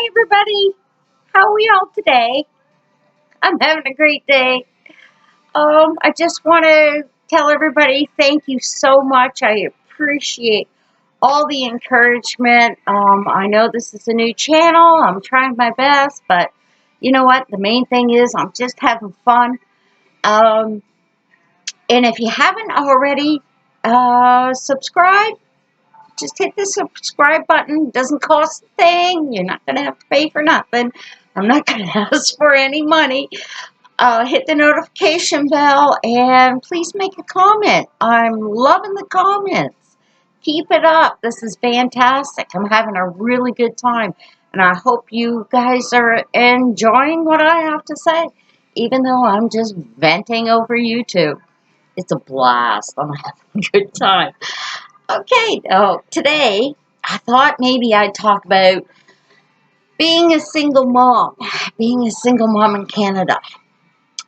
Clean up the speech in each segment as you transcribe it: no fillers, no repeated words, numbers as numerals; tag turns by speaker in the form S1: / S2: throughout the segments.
S1: everybody. How are we all today? I'm having a great day. I just want to tell everybody thank you so much. I appreciate all the encouragement. I know this is a new channel. I'm trying my best, but you know what? The main thing is I'm just having fun. And if you haven't already subscribed, just hit the subscribe button. It doesn't cost a thing. You're not going to have to pay for nothing. I'm not going to ask for any money. Hit the notification bell and please make a comment. I'm loving the comments. Keep it up. This is fantastic. I'm having a really good time. And I hope you guys are enjoying what I have to say, even though I'm just venting over YouTube. It's a blast. I'm having a good time. Okay, today I thought maybe I'd talk about being a single mom in Canada.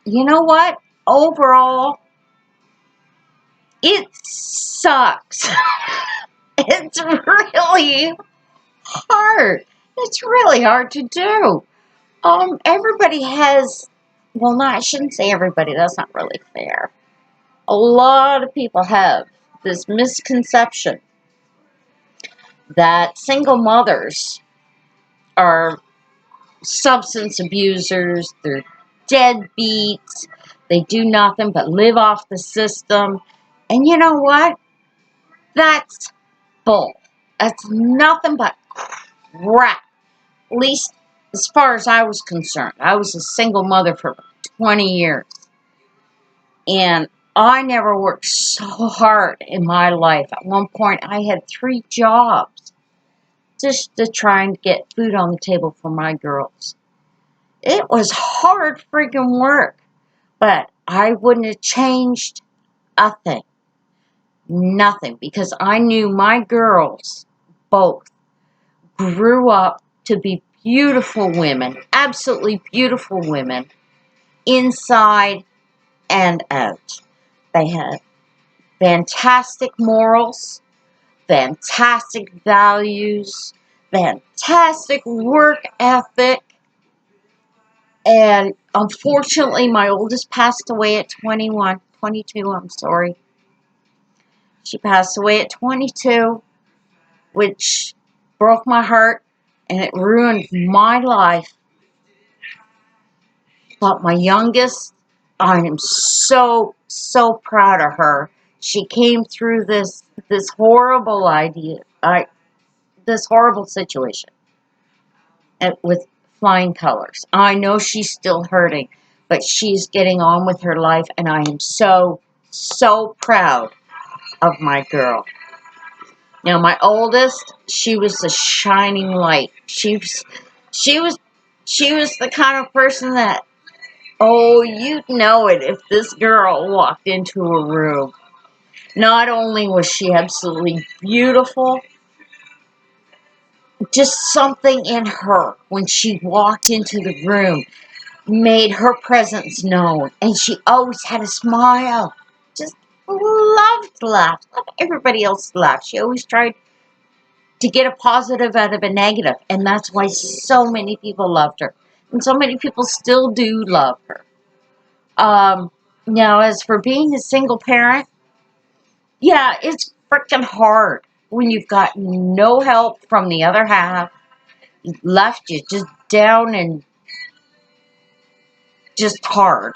S1: You know what? Overall, it sucks. It's really hard. It's really hard to do. Everybody has, well, no, I shouldn't say everybody. That's not really fair. A lot of people have this misconception that single mothers are substance abusers, they're deadbeats, they do nothing but live off the system. And you know what? That's bull. That's nothing but crap. At least as far as I was concerned. I was a single mother for 20 years. And I never worked so hard in my life. At one point, I had 3 jobs just to try and get food on the table for my girls. It was hard freaking work, but I wouldn't have changed a thing. Nothing, because I knew my girls both grew up to be beautiful women, absolutely beautiful women, inside and out. They had fantastic morals, fantastic values, fantastic work ethic. And unfortunately, my oldest passed away at 22, I'm sorry. She passed away at 22, which broke my heart, and it ruined my life. But my youngest, I am so proud of her. She came through this horrible this horrible situation with flying colors. I know she's still hurting, but she's getting on with her life, and I am so proud of my girl. Now, my oldest, she was the shining light. She was the kind of person that, oh, you'd know it if this girl walked into a room. Not only was she absolutely beautiful, just something in her when she walked into the room made her presence known. And she always had a smile. Just loved to laugh. Loved everybody else to laugh. She always tried to get a positive out of a negative. And that's why so many people loved her. And so many people still do love her. Now, as for being a single parent, yeah, it's freaking hard when you've got no help from the other half. Left you just down and just hard.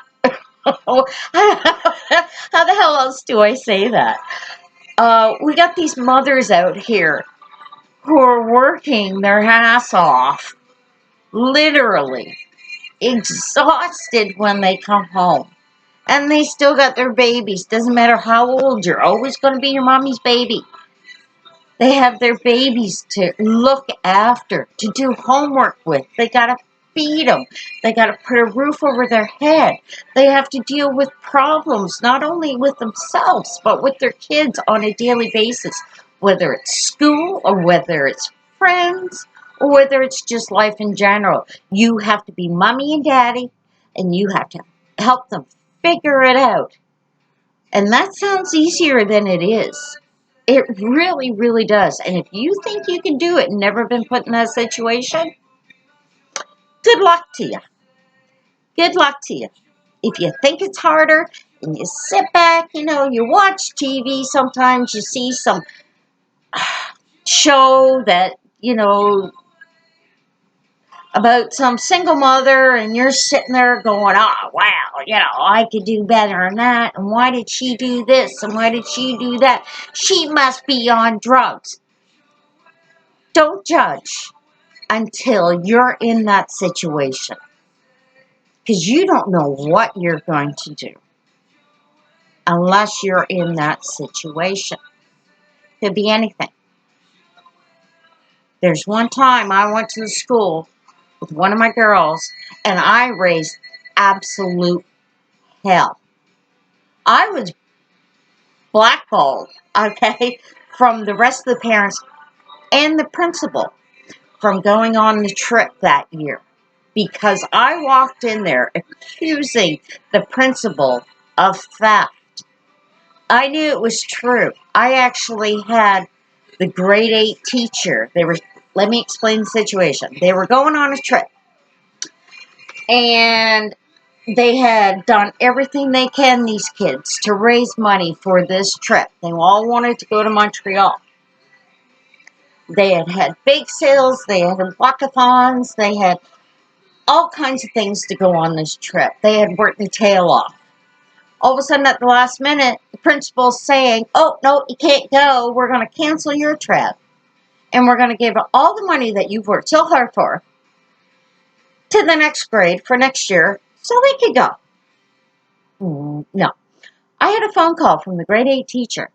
S1: How the hell else do I say that? We got these mothers out here who are working their ass off, literally exhausted when they come home. And they still got their babies. Doesn't matter how old, you're always going to be your mommy's baby. They have their babies to look after, to do homework with. They got to feed them. They got to put a roof over their head. They have to deal with problems, not only with themselves, but with their kids on a daily basis, whether it's school or whether it's friends or whether it's just life in general. You have to be mommy and daddy, and you have to help them figure it out. And that sounds easier than it is. It really does. And if you think you can do it and never been put in that situation, Good luck to you. Good luck to you. If you think it's harder and you sit back, you watch TV, sometimes you see some show that, about some single mother, and you're sitting there going, oh, wow, I could do better than that, and why did she do this, and why did she do that? She must be on drugs. Don't judge until you're in that situation, because you don't know what you're going to do unless you're in that situation. Could be anything. There's one time I went to the school with one of my girls, and I raised absolute hell. I was blackballed, okay, from the rest of the parents and the principal from going on the trip that year, because I walked in there accusing the principal of theft. I knew it was true. I actually had the grade 8 teacher. Let me explain the situation. They were going on a trip, and they had done everything they can, these kids, to raise money for this trip. They all wanted to go to Montreal. They had had bake sales, they had walkathons, they had all kinds of things to go on this trip. They had worked their tail off. All of a sudden, at the last minute, the principal's saying, oh, no, you can't go. We're going to cancel your trip. And we're going to give all the money that you've worked so hard for to the next grade for next year so they could go. No. I had a phone call from the grade 8 teacher.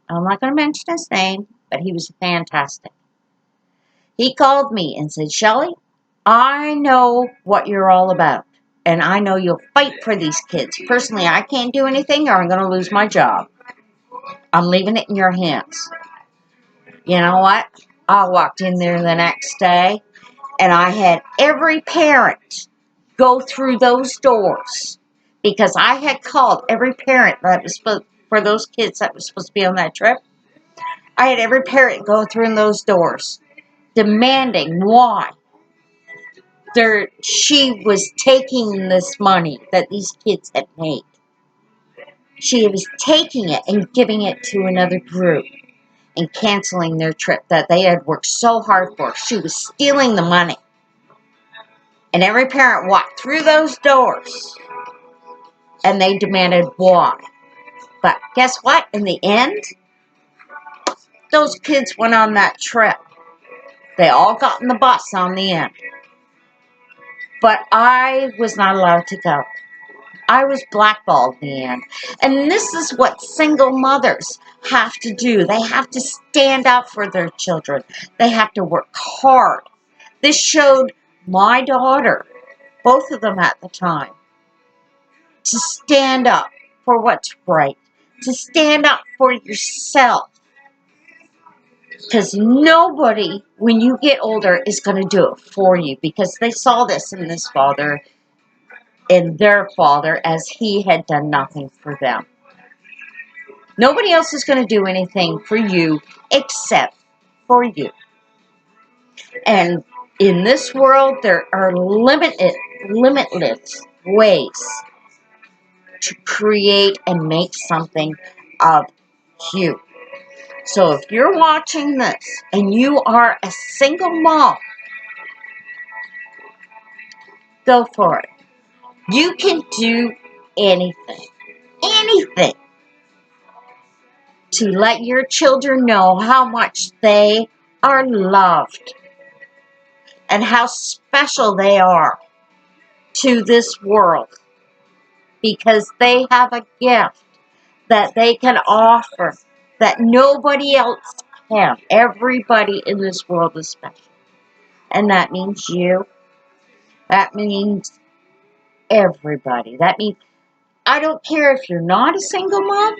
S1: I'm not going to mention his name, but he was fantastic. He called me and said, Shelley, I know what you're all about, and I know you'll fight for these kids. Personally, I can't do anything or I'm going to lose my job. I'm leaving it in your hands. You know what? I walked in there the next day, and I had every parent go through those doors, because I had called every parent that was supposed, for those kids that was supposed to be on that trip. I had every parent go through those doors, demanding why she was taking this money that these kids had made. She was taking it and giving it to another group and canceling their trip that they had worked so hard for. She was stealing the money. And every parent walked through those doors, and they demanded why. But guess what? In the end, those kids went on that trip. They all got in the bus on the end. But I was not allowed to go. I was blackballed in the end. And this is what single mothers have to do. They have to stand up for their children. They have to work hard. This showed my daughter, both of them at the time, to stand up for what's right. To stand up for yourself. Because nobody, when you get older, is going to do it for you. Because they saw this in this father, in their father, as he had done nothing for them. Nobody else is going to do anything for you except for you. And in this world, there are limitless ways to create and make something of you. So if you're watching this and you are a single mom, go for it. You can do anything to let your children know how much they are loved and how special they are to this world, because they have a gift that they can offer that nobody else can. Everybody in this world is special. And that means you. That means everybody. That means, I don't care if you're not a single mom,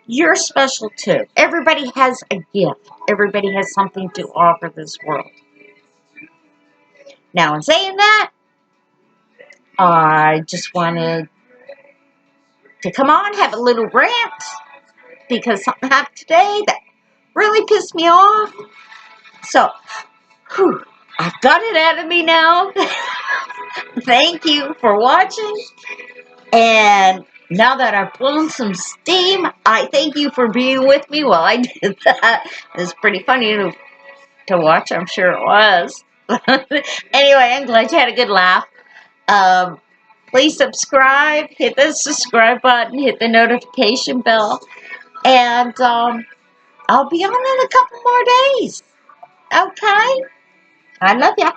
S1: you're special too. Everybody has a gift. Everybody has something to offer this world. Now, in saying that, I just wanted to come on, have a little rant, because something happened today that really pissed me off. So, whew, I've got it out of me now. Thank you for watching. And now that I've blown some steam, I thank you for being with me while I did that. It was pretty funny to watch. I'm sure it was. Anyway, I'm glad you had a good laugh. Please subscribe. Hit the subscribe button. Hit the notification bell. And I'll be on in a couple more days. Okay? I love ya.